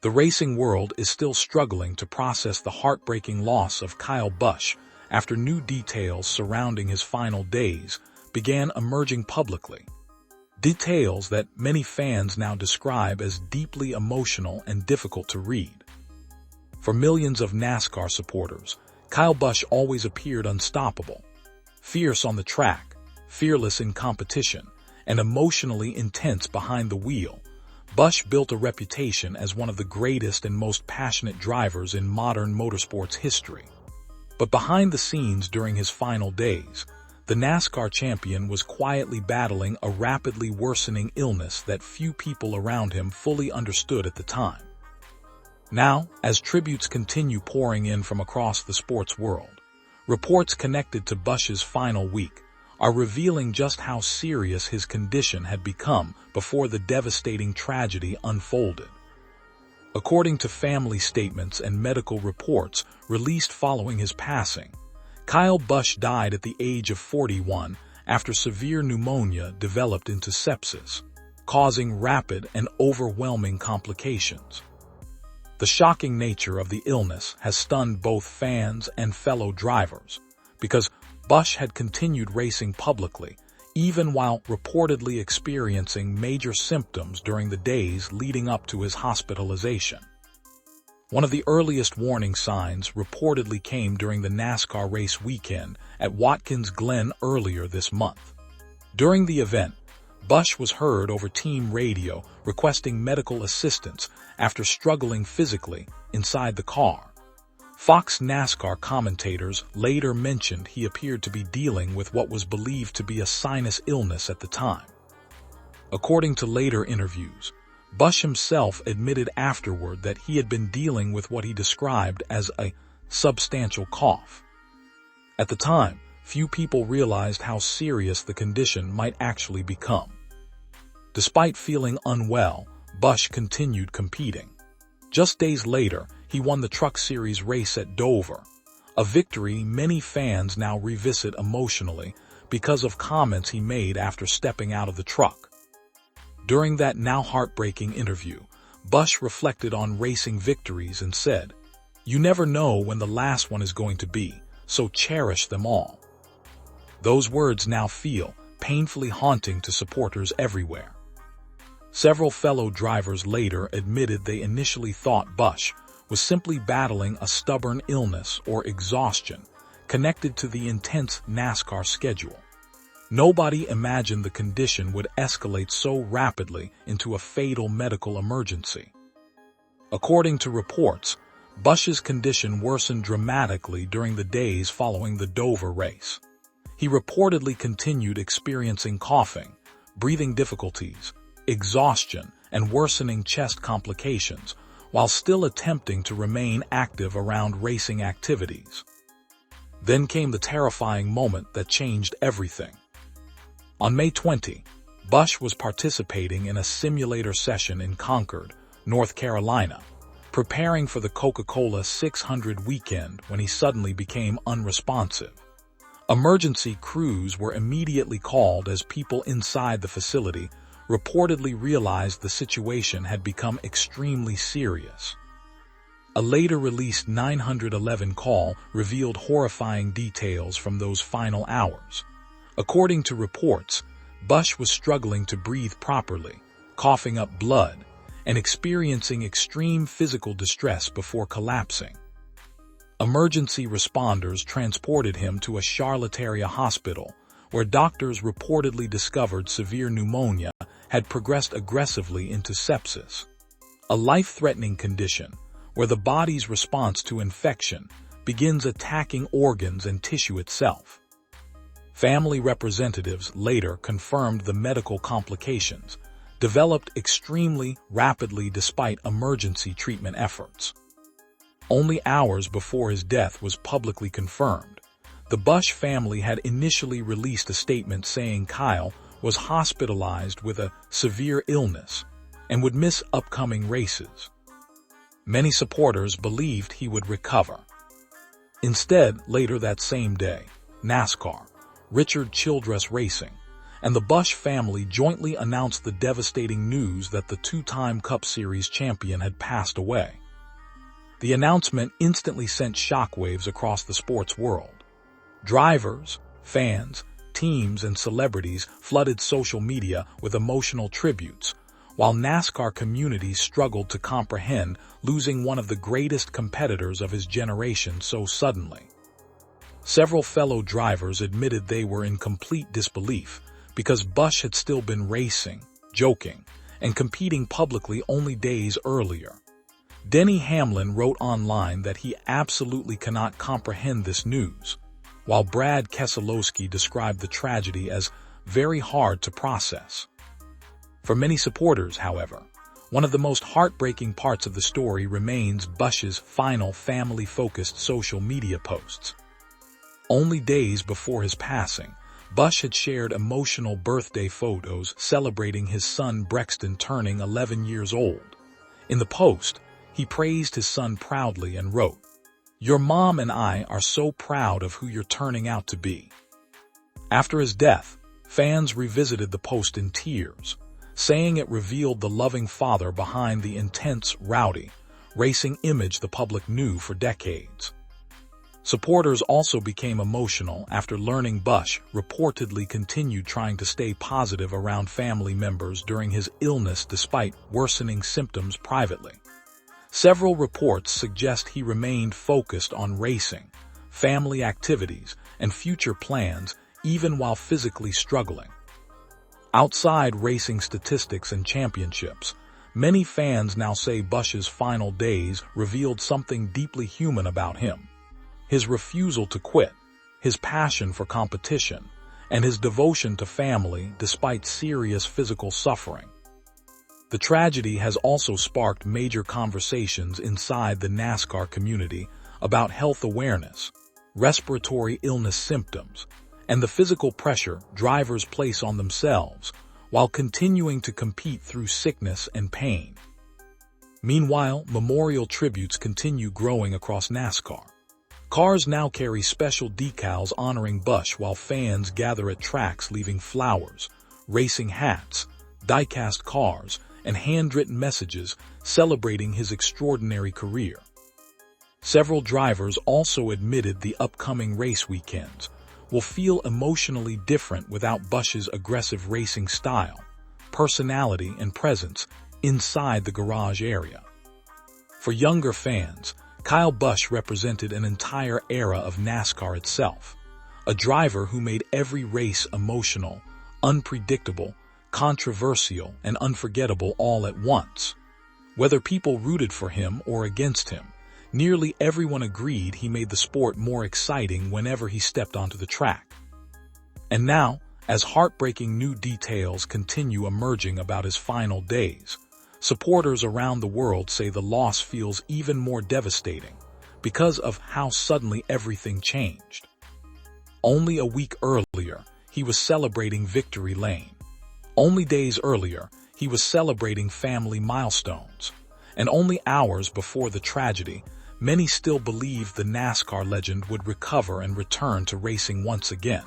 The racing world is still struggling to process the heartbreaking loss of Kyle Busch after new details surrounding his final days began emerging publicly. Details that many fans now describe as deeply emotional and difficult to read. For millions of NASCAR supporters, Kyle Busch always appeared unstoppable. Fierce on the track, fearless in competition, and emotionally intense behind the wheel, Busch built a reputation as one of the greatest and most passionate drivers in modern motorsports history. But behind the scenes during his final days, the NASCAR champion was quietly battling a rapidly worsening illness that few people around him fully understood at the time. Now, as tributes continue pouring in from across the sports world, reports connected to Busch's final week are revealing just how serious his condition had become before the devastating tragedy unfolded. According to family statements and medical reports released following his passing, Kyle Busch died at the age of 41 after severe pneumonia developed into sepsis, causing rapid and overwhelming complications. The shocking nature of the illness has stunned both fans and fellow drivers, because Busch had continued racing publicly, even while reportedly experiencing major symptoms during the days leading up to his hospitalization. One of the earliest warning signs reportedly came during the NASCAR race weekend at Watkins Glen earlier this month. During the event, Busch was heard over team radio requesting medical assistance after struggling physically inside the car. Fox NASCAR commentators later mentioned he appeared to be dealing with what was believed to be a sinus illness at the time. According to later interviews, Busch himself admitted afterward that he had been dealing with what he described as a substantial cough. At the time, few people realized how serious the condition might actually become. Despite feeling unwell, Busch continued competing. Just days later, he won the Truck Series race at Dover, a victory many fans now revisit emotionally because of comments he made after stepping out of the truck. During that now heartbreaking interview, Busch reflected on racing victories and said, "You never know when the last one is going to be, so cherish them all." Those words now feel painfully haunting to supporters everywhere. Several fellow drivers later admitted they initially thought Busch was simply battling a stubborn illness or exhaustion connected to the intense NASCAR schedule. Nobody imagined the condition would escalate so rapidly into a fatal medical emergency. According to reports, Busch's condition worsened dramatically during the days following the Dover race. He reportedly continued experiencing coughing, breathing difficulties, exhaustion, and worsening chest complications, while still attempting to remain active around racing activities. Then came the terrifying moment that changed everything. On May 20, Busch was participating in a simulator session in Concord, North Carolina, preparing for the Coca-Cola 600 weekend when he suddenly became unresponsive. Emergency crews were immediately called as people inside the facility reportedly realized the situation had become extremely serious. A later released 911 call revealed horrifying details from those final hours. According to reports, Busch was struggling to breathe properly, coughing up blood, and experiencing extreme physical distress before collapsing. Emergency responders transported him to a Charlotte area hospital, where doctors reportedly discovered severe pneumonia had progressed aggressively into sepsis, a life-threatening condition where the body's response to infection begins attacking organs and tissue itself. Family representatives later confirmed the medical complications developed extremely rapidly despite emergency treatment efforts. Only hours before his death was publicly confirmed, the Busch family had initially released a statement saying Kyle was hospitalized with a severe illness and would miss upcoming races. Many supporters believed he would recover. Instead, later that same day, NASCAR, Richard Childress Racing, and the Busch family jointly announced the devastating news that the two-time Cup Series champion had passed away. The announcement instantly sent shockwaves across the sports world. Drivers, fans, teams, and celebrities flooded social media with emotional tributes, while NASCAR communities struggled to comprehend losing one of the greatest competitors of his generation so suddenly. Several fellow drivers admitted they were in complete disbelief because Busch had still been racing, joking, and competing publicly only days earlier. Denny Hamlin wrote online that he absolutely cannot comprehend this news, while Brad Keselowski described the tragedy as very hard to process. For many supporters, however, one of the most heartbreaking parts of the story remains Busch's final family-focused social media posts. Only days before his passing, Busch had shared emotional birthday photos celebrating his son Brexton turning 11 years old. In the post, he praised his son proudly and wrote, "Your mom and I are so proud of who you're turning out to be." After his death, fans revisited the post in tears, saying it revealed the loving father behind the intense, rowdy, racing image the public knew for decades. Supporters also became emotional after learning Busch reportedly continued trying to stay positive around family members during his illness despite worsening symptoms privately. Several reports suggest he remained focused on racing, family activities, and future plans even while physically struggling. Outside racing statistics and championships, many fans now say Busch's final days revealed something deeply human about him. His refusal to quit, his passion for competition, and his devotion to family despite serious physical suffering. The tragedy has also sparked major conversations inside the NASCAR community about health awareness, respiratory illness symptoms, and the physical pressure drivers place on themselves while continuing to compete through sickness and pain. Meanwhile, memorial tributes continue growing across NASCAR. Cars now carry special decals honoring Busch while fans gather at tracks leaving flowers, racing hats, die-cast cars, and handwritten messages celebrating his extraordinary career. Several drivers also admitted the upcoming race weekends will feel emotionally different without Busch's aggressive racing style, personality, and presence inside the garage area. For younger fans, Kyle Busch represented an entire era of NASCAR itself, a driver who made every race emotional, unpredictable, controversial, and unforgettable all at once. Whether people rooted for him or against him, nearly everyone agreed he made the sport more exciting whenever he stepped onto the track. And now, as heartbreaking new details continue emerging about his final days, supporters around the world say the loss feels even more devastating because of how suddenly everything changed. Only a week earlier, he was celebrating victory lane. Only days earlier, he was celebrating family milestones. And only hours before the tragedy, many still believed the NASCAR legend would recover and return to racing once again.